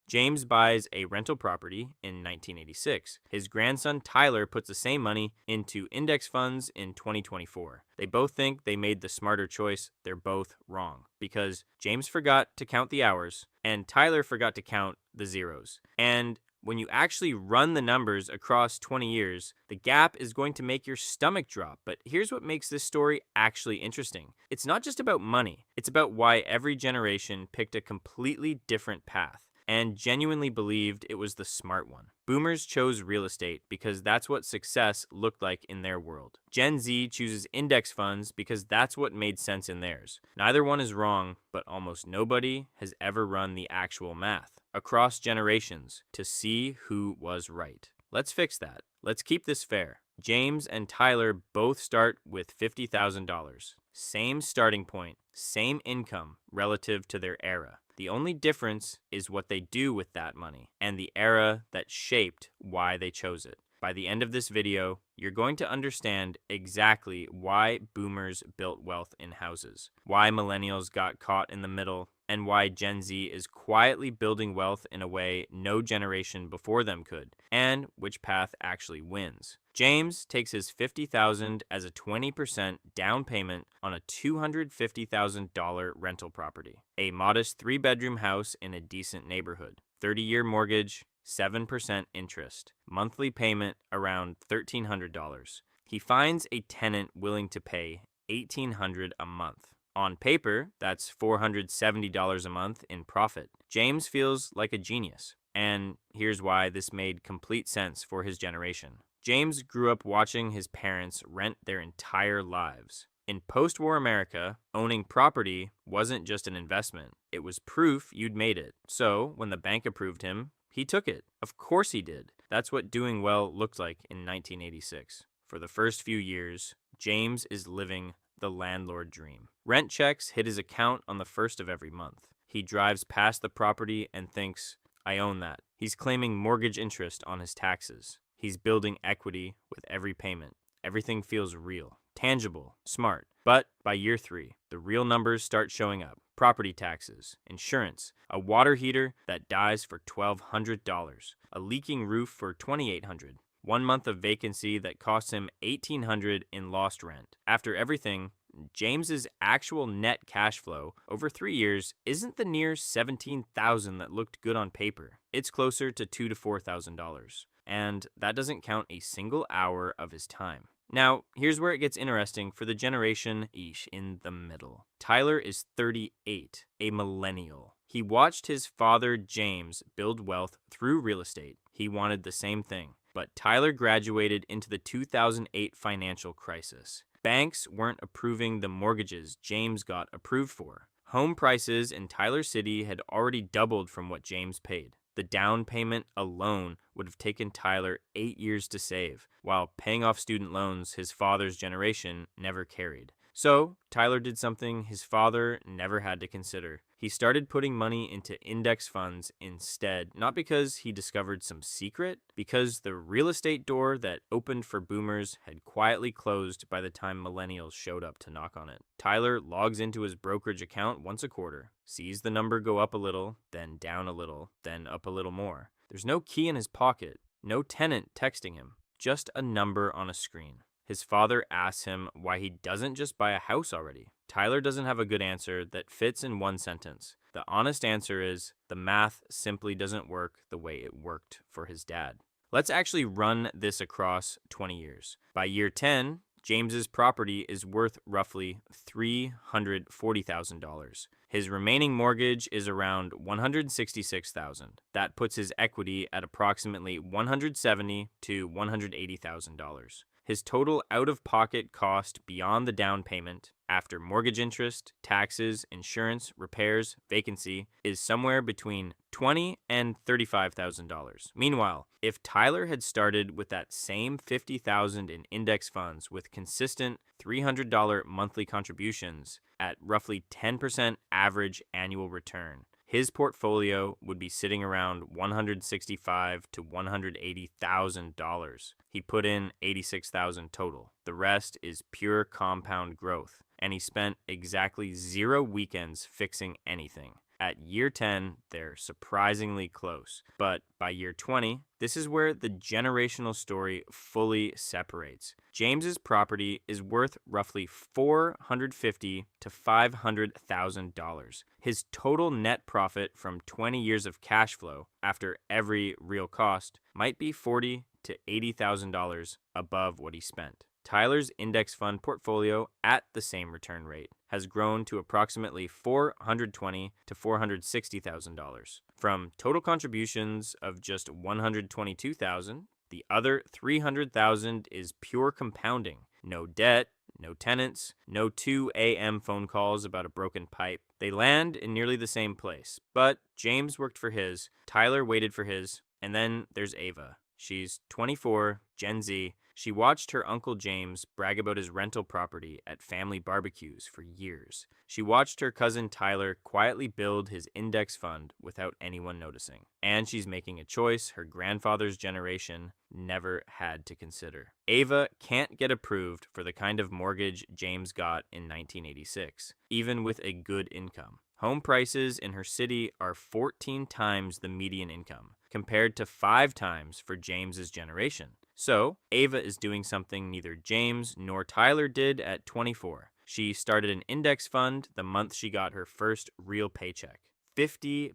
James buys a rental property in 1986. His grandson Tyler puts the same money into index funds in 2024. They both think they made the smarter choice. They're both wrong because James forgot to count the hours and Tyler forgot to count the zeros. And when you actually run the numbers across 20 years, the gap is going to make your stomach drop. But here's what makes this story actually interesting. It's not just about money. It's about why every generation picked a completely different path and genuinely believed it was the smart one. Boomers chose real estate because that's what success looked like in their world. Gen Z chooses index funds because that's what made sense in theirs. Neither one is wrong, but almost nobody has ever run the actual math across generations to see who was right. Let's fix that. Let's keep this fair. James and Tyler both start with $50,000. Same starting point, same income relative to their era. The only difference is what they do with that money and the era that shaped why they chose it. By the end of this video, you're going to understand exactly why boomers built wealth in houses, why millennials got caught in the middle, and why Gen Z is quietly building wealth in a way no generation before them could, and which path actually wins. James takes his $50,000 as a 20% down payment on a $250,000 rental property, a modest 3-bedroom house in a decent neighborhood, 30-year mortgage, 7% interest, monthly payment around $1,300. He finds a tenant willing to pay $1,800 a month. On paper, that's $470 a month in profit. James feels like a genius, and here's why this made complete sense for his generation. James grew up watching his parents rent their entire lives. In post-war America, owning property wasn't just an investment. It was proof you'd made it. So, when the bank approved him, he took it. Of course he did. That's what doing well looked like in 1986. For the first few years, James is living the landlord dream. Rent checks hit his account on the first of every month. He drives past the property and thinks, I own that. He's claiming mortgage interest on his taxes. He's building equity with every payment. Everything feels real, tangible, smart. But by year 3, the real numbers start showing up. Property taxes, insurance, a water heater that dies for $1,200, a leaking roof for $2,800, 1 month of vacancy that costs him $1,800 in lost rent. After everything, James's actual net cash flow over 3 years isn't the near $17,000 that looked good on paper. It's closer to $2,000 to $4,000. And that doesn't count a single hour of his time. Now, here's where it gets interesting for the generation in the middle. Tyler is 38, a millennial. He watched his father, James, build wealth through real estate. He wanted the same thing. But Tyler graduated into the 2008 financial crisis. Banks weren't approving the mortgages James got approved for. Home prices in Tyler City had already doubled from what James paid. The down payment alone would have taken Tyler 8 years to save, while paying off student loans his father's generation never carried. So, Tyler did something his father never had to consider. He started putting money into index funds instead, not because he discovered some secret, because the real estate door that opened for boomers had quietly closed by the time millennials showed up to knock on it. Tyler logs into his brokerage account once a quarter, sees the number go up a little, then down a little, then up a little more. There's no key in his pocket, no tenant texting him, just a number on a screen. His father asks him why he doesn't just buy a house already. Tyler doesn't have a good answer that fits in one sentence. The honest answer is the math simply doesn't work the way it worked for his dad. Let's actually run this across 20 years. By year 10, James's property is worth roughly $340,000. His remaining mortgage is around $166,000. That puts his equity at approximately $170,000 to $180,000. His total out-of-pocket cost beyond the down payment, after mortgage interest, taxes, insurance, repairs, vacancy, is somewhere between $20,000 and $35,000. Meanwhile, if Tyler had started with that same $50,000 in index funds with consistent $300 monthly contributions at roughly 10% average annual return, his portfolio would be sitting around $165,000 to $180,000. He put in $86,000 total. The rest is pure compound growth, and he spent exactly 0 weekends fixing anything. At year 10, they're surprisingly close. But by year 20, this is where the generational story fully separates. James's property is worth roughly $450,000 to $500,000. His total net profit from 20 years of cash flow after every real cost might be $40,000 to $80,000 above what he spent. Tyler's index fund portfolio at the same return rate has grown to approximately $420,000 to $460,000. From total contributions of just $122,000, the other $300,000 is pure compounding. No debt, no tenants, no 2 a.m. phone calls about a broken pipe. They land in nearly the same place. But James worked for his, Tyler waited for his, and then there's Ava. She's 24, Gen Z. She watched her Uncle James brag about his rental property at family barbecues for years. She watched her cousin Tyler quietly build his index fund without anyone noticing. And she's making a choice her grandfather's generation never had to consider. Ava can't get approved for the kind of mortgage James got in 1986, even with a good income. Home prices in her city are 14 times the median income, compared to 5 times for James's generation. So, Ava is doing something neither James nor Tyler did at 24. She started an index fund the month she got her first real paycheck. £50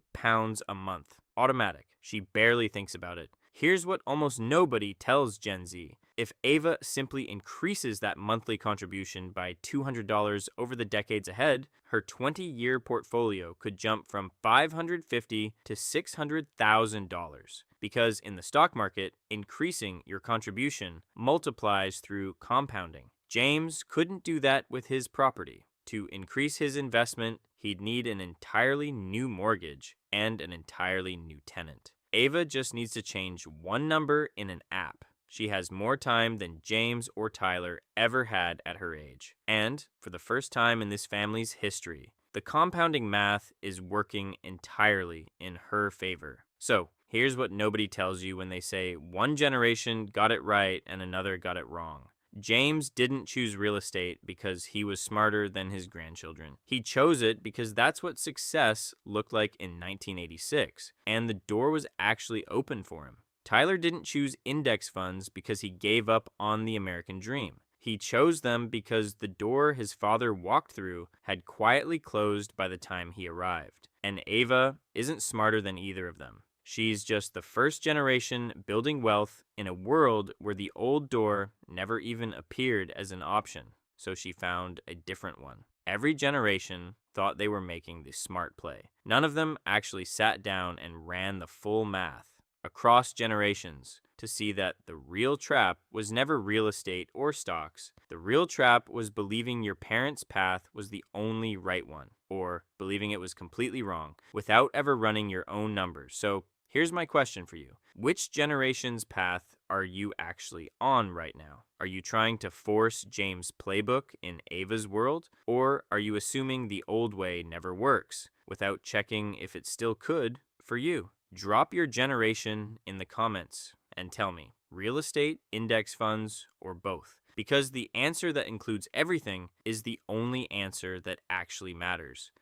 a month. Automatic. She barely thinks about it. Here's what almost nobody tells Gen Z. If Ava simply increases that monthly contribution by $200 over the decades ahead, her 20-year portfolio could jump from $550,000 to $600,000. Because in the stock market, increasing your contribution multiplies through compounding. James couldn't do that with his property. To increase his investment, he'd need an entirely new mortgage and an entirely new tenant. Ava just needs to change one number in an app. She has more time than James or Tyler ever had at her age. And, for the first time in this family's history, the compounding math is working entirely in her favor. So, here's what nobody tells you when they say one generation got it right and another got it wrong. James didn't choose real estate because he was smarter than his grandchildren. He chose it because that's what success looked like in 1986, and the door was actually open for him. Tyler didn't choose index funds because he gave up on the American dream. He chose them because the door his father walked through had quietly closed by the time he arrived. And Ava isn't smarter than either of them. She's just the first generation building wealth in a world where the old door never even appeared as an option, so she found a different one. Every generation thought they were making the smart play. None of them actually sat down and ran the full math across generations to see that the real trap was never real estate or stocks. The real trap was believing your parents' path was the only right one, or believing it was completely wrong, without ever running your own numbers. So here's my question for you. Which generation's path are you actually on right now? Are you trying to force James' playbook in Ava's world? Or are you assuming the old way never works without checking if it still could for you? Drop your generation in the comments and tell me, real estate, index funds, or both? Because the answer that includes everything is the only answer that actually matters.